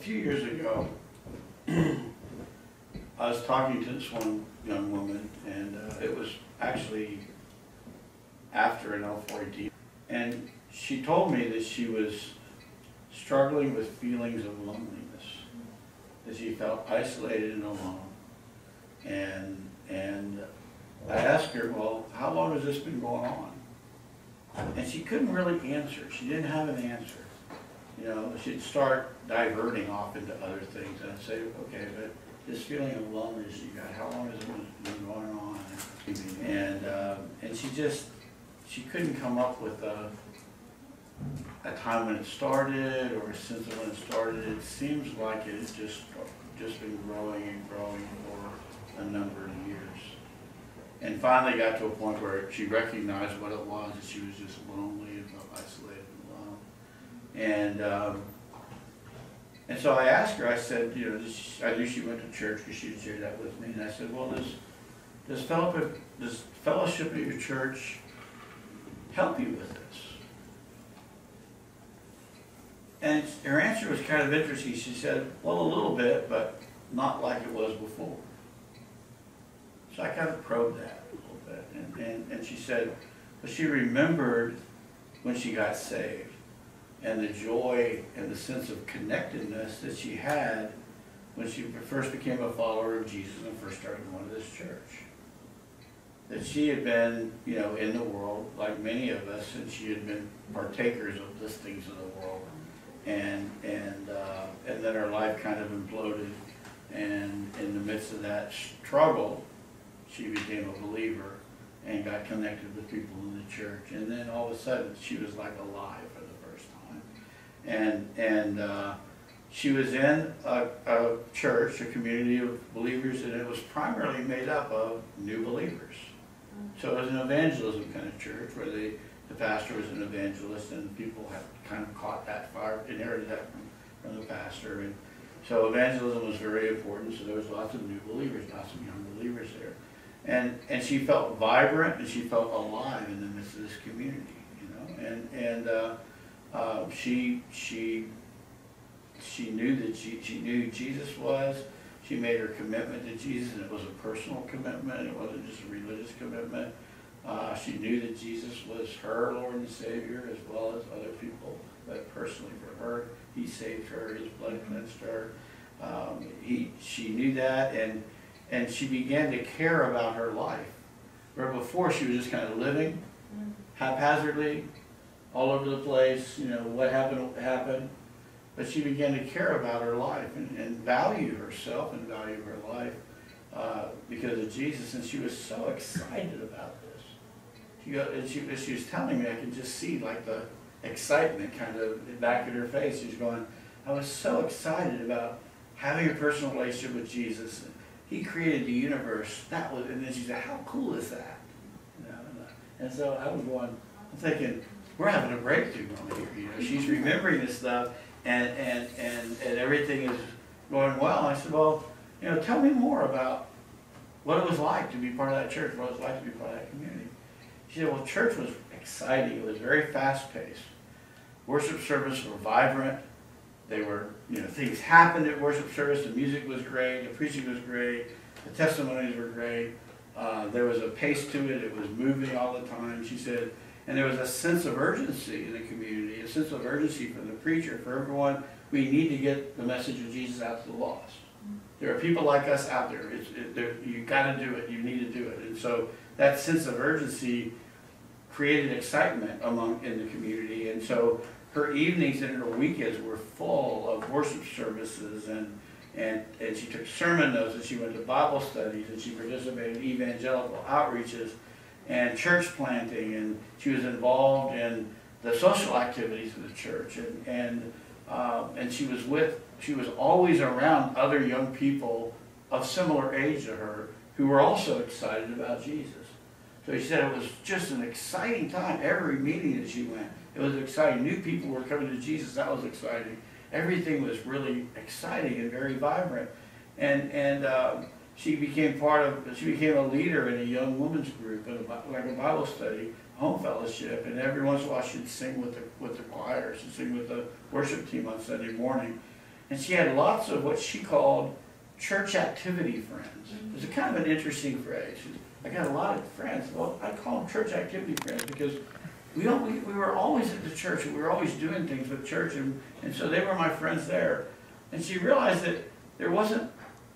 few years ago, I was talking to this one young woman, and it was actually after an L4D, and she told me that she was struggling with feelings of loneliness, that she felt isolated and alone. And I asked her, well, how long has this been going on? And she couldn't really answer. She didn't have an answer. You know, she'd start diverting off into other things, and I'd say, okay, but this feeling of loneliness you got, how long has it been going on? And she couldn't come up with a time when it started or a sense of when it started. It seems like it's just been growing and growing for a number of years. And finally got to a point where she recognized what it was, that she was just lonely and felt isolated and alone. And so I asked her, I said, you know, I knew she went to church because she had shared that with me, and I said, well, does fellowship at your church help you with this? And her answer was kind of interesting. She said, well, a little bit, but not like it was before. So I kind of probed that a little bit. And she said, well, she remembered when she got saved and the joy and the sense of connectedness that she had when she first became a follower of Jesus and first started going to this church. That she had been, you know, in the world like many of us, and she had been partakers of the things of the world. And then her life kind of imploded, and in the midst of that struggle, she became a believer and got connected with people in the church. And then all of a sudden, she was like alive for the first time. And she was in a church, a community of believers, and it was primarily made up of new believers. So it was an evangelism kind of church where the pastor was an evangelist, and people had kind of caught that fire, inherited that from the pastor. And so evangelism was very important, so there was lots of new believers, lots of young believers there. And she felt vibrant, and she felt alive in the midst of this community, you know. And she knew that she knew who Jesus was. She made her commitment to Jesus, and it was a personal commitment. It wasn't just a religious commitment. She knew that Jesus was her Lord and Savior, as well as other people. But personally for her, He saved her. His blood cleansed her. She knew that, and she began to care about her life. Where before she was just kind of living haphazardly, all over the place. You know, what happened. But she began to care about her life and value herself and value her life because of Jesus. And she was so excited about this. She was telling me, I could just see like the excitement kind of back in her face. She was going, I was so excited about having a personal relationship with Jesus. He created the universe. And then she said, how cool is that? You know, and so I was going, I'm thinking, we're having a breakthrough moment here. You know, she's remembering this stuff, and everything is going well. I said, well, you know, tell me more about what it was like to be part of that church, what it was like to be part of that community. She said, well, church was exciting. It was very fast-paced. Worship services were vibrant. They were, you know, things happened at worship service. The music was great. The preaching was great. The testimonies were great. There was a pace to it. It was moving all the time. She said, and there was a sense of urgency in the community, a sense of urgency from the preacher, for everyone. We need to get the message of Jesus out to the lost. There are people like us out there. You got to do it. You need to do it. And so that sense of urgency created excitement in the community. And so her evenings and her weekends were full of worship services, and she took sermon notes, and she went to Bible studies, and she participated in evangelical outreaches and church planting, and she was involved in the social activities of the church, and she was always around other young people of similar age to her who were also excited about Jesus. So she said it was just an exciting time. Every meeting that she went, it was exciting. New people were coming to Jesus. That was exciting. Everything was really exciting and very vibrant. And she became a leader in a young women's group, like a Bible study, home fellowship. And every once in a while she'd sing with the choir. She'd sing with the worship team on Sunday morning. And she had lots of what she called church activity friends. It's a kind of an interesting phrase. I got a lot of friends. Well, I call them church activity friends because we were always at the church, and we were always doing things with church, and so they were my friends there. And she realized that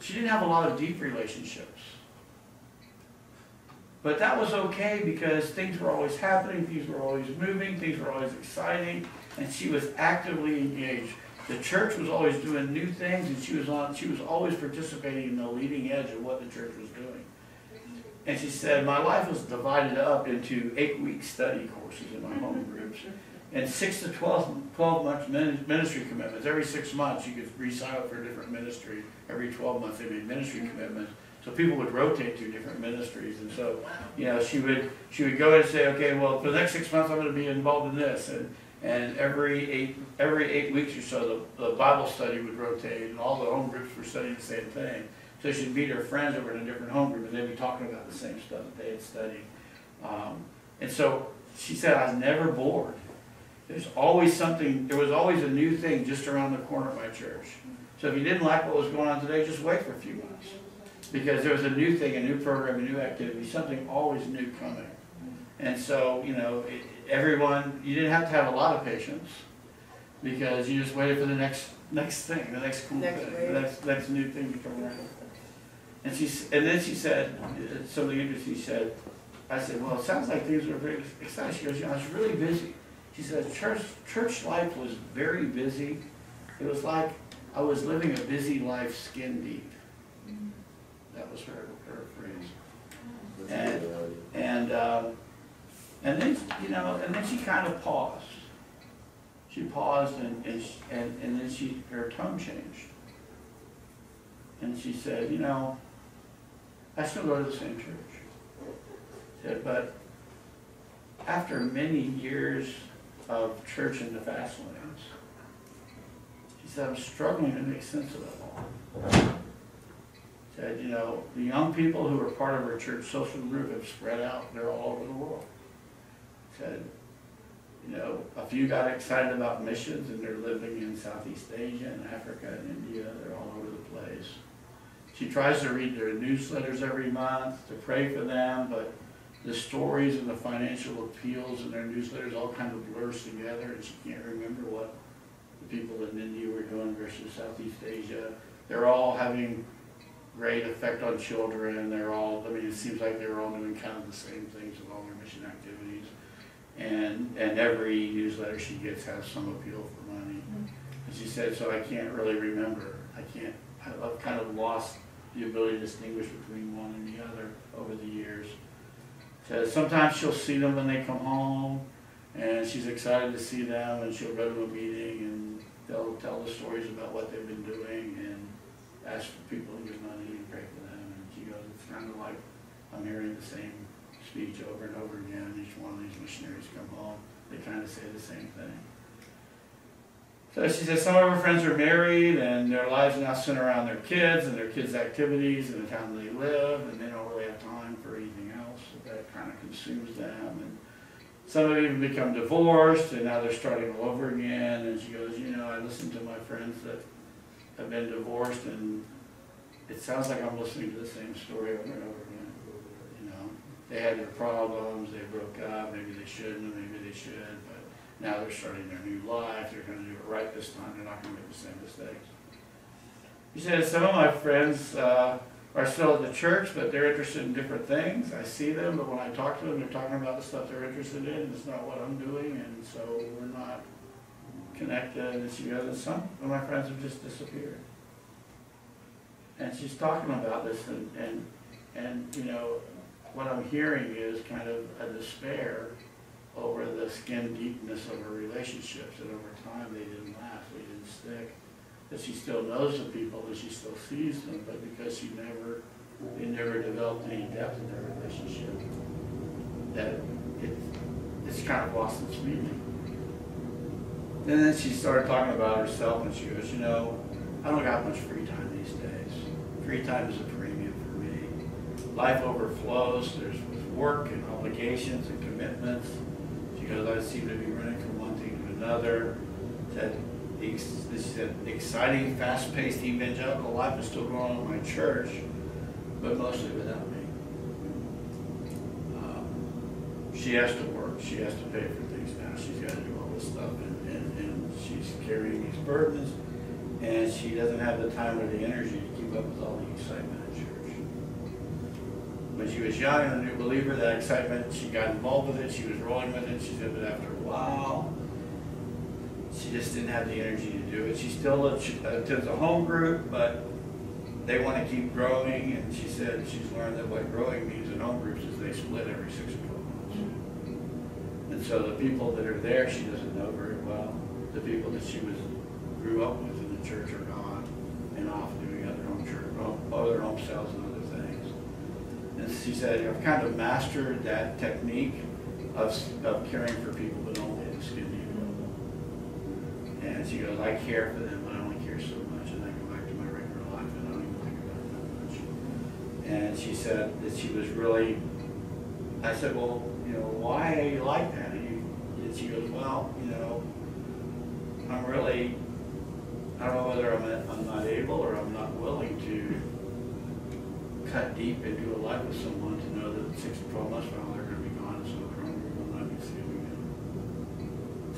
she didn't have a lot of deep relationships. But that was okay because things were always happening, things were always moving, things were always exciting, and she was actively engaged. The church was always doing new things, and she was always participating in the leading edge of what the church was doing. And she said, my life was divided up into 8-week study courses in my home groups, and 6 to 12 month ministry commitments. Every 6 months you could re-sign up for a different ministry. Every 12 months they made ministry commitments. So people would rotate through different ministries, and so she would go and say, okay, well for the next 6 months I'm going to be involved in this, and every 8 weeks or so the Bible study would rotate, and all the home groups were studying the same thing. So she'd meet her friends over in a different home group, and they'd be talking about the same stuff that they had studied. And so she said, I was never bored. There was always a new thing just around the corner at my church. So if you didn't like what was going on today, just wait for a few months. Because there was a new thing, a new program, a new activity, something always new coming. And so, everyone, you didn't have to have a lot of patience, because you just waited for the next thing, the next cool thing, the next new thing to come around. And then she said something interesting. She said, I said, well, it sounds like things were very exciting. She goes, I was really busy. She said, church life was very busy. It was like I was living a busy life skin deep. That was her phrase. And then she kind of paused. She paused, and then her tone changed. And she said, I still go to the same church. She said, but after many years of church in the fast lanes, she said, I'm struggling to make sense of it all. She said, the young people who are part of our church social group have spread out. They're all over the world. She said, a few got excited about missions, and they're living in Southeast Asia and Africa and India. They're all over the place. She tries to read their newsletters every month, to pray for them, but the stories and the financial appeals in their newsletters all kind of blurs together, and she can't remember what the people in India were doing versus Southeast Asia. They're all having great effect on children. It seems like they're all doing kind of the same things with all their mission activities. And every newsletter she gets has some appeal for money. And she said, so I can't really remember. I've kind of lost the ability to distinguish between one and the other over the years. Says sometimes she'll see them when they come home, and she's excited to see them, and she'll go to a meeting, and they'll tell the stories about what they've been doing, and ask for people to give money and pray for them. And she goes, it's kind of like I'm hearing the same speech over and over again. Each one of these missionaries come home, they kind of say the same thing. So she says some of her friends are married, and their lives are now centered around their kids and their kids' activities and the town they live, and they don't really have time for anything else. So that kind of consumes them. And some have even become divorced, and now they're starting all over again. And she goes, I listen to my friends that have been divorced, and it sounds like I'm listening to the same story over and over again. They had their problems, they broke up, maybe they shouldn't, maybe they should, but now they're starting their new life, they're going to do it right this time, they're not going to make the same mistakes. He said, some of my friends are still at the church, but they're interested in different things. I see them, but when I talk to them, they're talking about the stuff they're interested in, and it's not what I'm doing, and so we're not connected. And she goes, and some of my friends have just disappeared. And she's talking about this, and what I'm hearing is kind of a despair over the skin deepness of her relationships, and over time they didn't last, they didn't stick. That she still knows the people, that she still sees them, but because they never developed any depth in their relationship, that it's kind of lost its meaning. And then she started talking about herself, and she goes, I don't got much free time these days. Free time is a premium for me. Life overflows. There's work and obligations and commitments. She goes, I seem to be running from one thing to another. Said, she said, exciting, fast-paced evangelical life is still going on in my church, but mostly without me. She has to work. She has to pay for things now. She's got to do all this stuff, and she's carrying these burdens, and she doesn't have the time or the energy to keep up with all the excitement at church. When she was young and a new believer, that excitement, she got involved with it. She was rolling with it. She said, but after a while, she just didn't have the energy to do it. She still attends a home group, but they want to keep growing, and she said she's learned that what growing means in home groups is they split every 6 or 12 months. And so the people that are there, she doesn't know very well. The people that she grew up with in the church are gone and off doing other home sales and other things. And she said, I've kind of mastered that technique of caring for people, but only at a skin deep level. And she goes, I care for them, but I only care so much, and I go back to my regular life, and I don't even think about it that much. And she said that she was really, I said, well, you know, why are you like that? And she goes, well, you know, I'm really, I don't know whether I'm not able or I'm not willing to cut deep into a life with someone to know that 6 to 12 months from now they're going to be gone, so they're will not be seen again.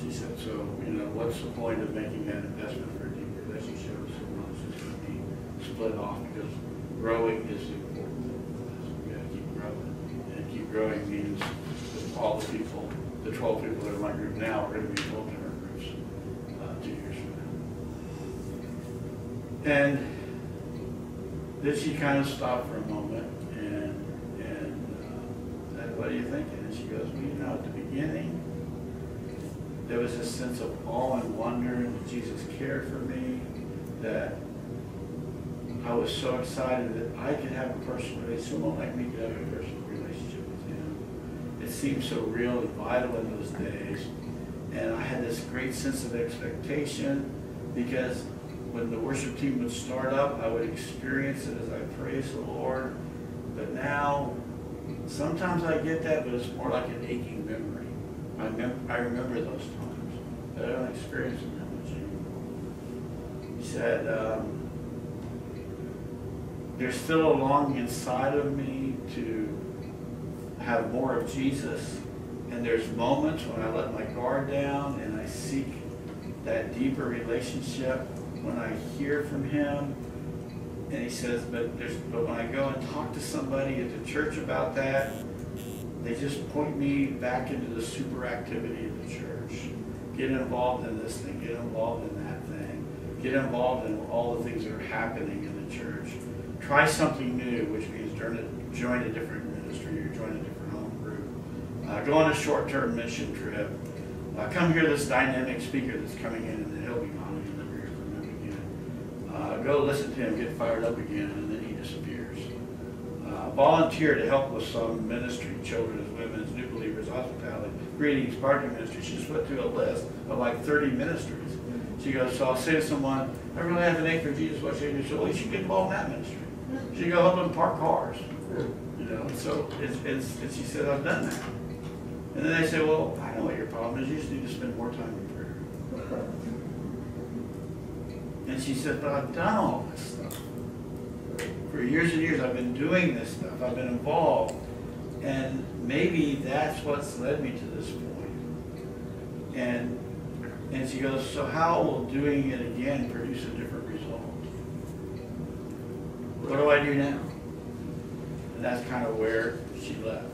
She said, so, you know, what's the point of making that investment for a deep relationship with someone that's just going to be split off, because growing is the important thing for us. We got to keep growing. And keep growing means that all the people, the 12 people that are in my group now, are going to be involved in our groups 2 years from now. And then she kind of stopped for a moment and said, what are you thinking? And she goes, well, you know, at the beginning, there was this sense of awe and wonder that Jesus cared for me, that I was so excited that I could have a personal relationship, someone like me could have a personal relationship with him. It seemed so real and vital in those days. And I had this great sense of expectation, because when the worship team would start up, I would experience it as I praise the Lord. But now, sometimes I get that, but it's more like an aching memory. I remember those times, but I don't experience them that much anymore. He said, there's still a longing inside of me to have more of Jesus, and there's moments when I let my guard down and I seek that deeper relationship when I hear from him. And he says, but when I go and talk to somebody at the church about that, they just point me back into the super activity of the church. Get involved in this thing, get involved in that thing, get involved in all the things that are happening in the church. Try something new, which means join a different ministry or join a different home group. Go on a short-term mission trip. Come hear this dynamic speaker that's coming in, and then he'll be gone. Go listen to him get fired up again, and then he disappears. Volunteer to help with some ministry, children's, women's, new believers, hospitality, greetings, parking ministry. She just went through a list of like 30 ministries. She goes, so I'll say to someone, I really have an ache for Jesus, what should I do? So, well, you should get involved in that ministry. She go help them park cars. You know, so and she said, I've done that. And then they say, well, I know what your problem is. You just need to spend more time in prayer. And she said, but I've done all this stuff. For years and years, I've been doing this stuff. I've been involved. And maybe that's what's led me to this point. And she goes, so how will doing it again produce a different result? What do I do now? And that's kind of where she left.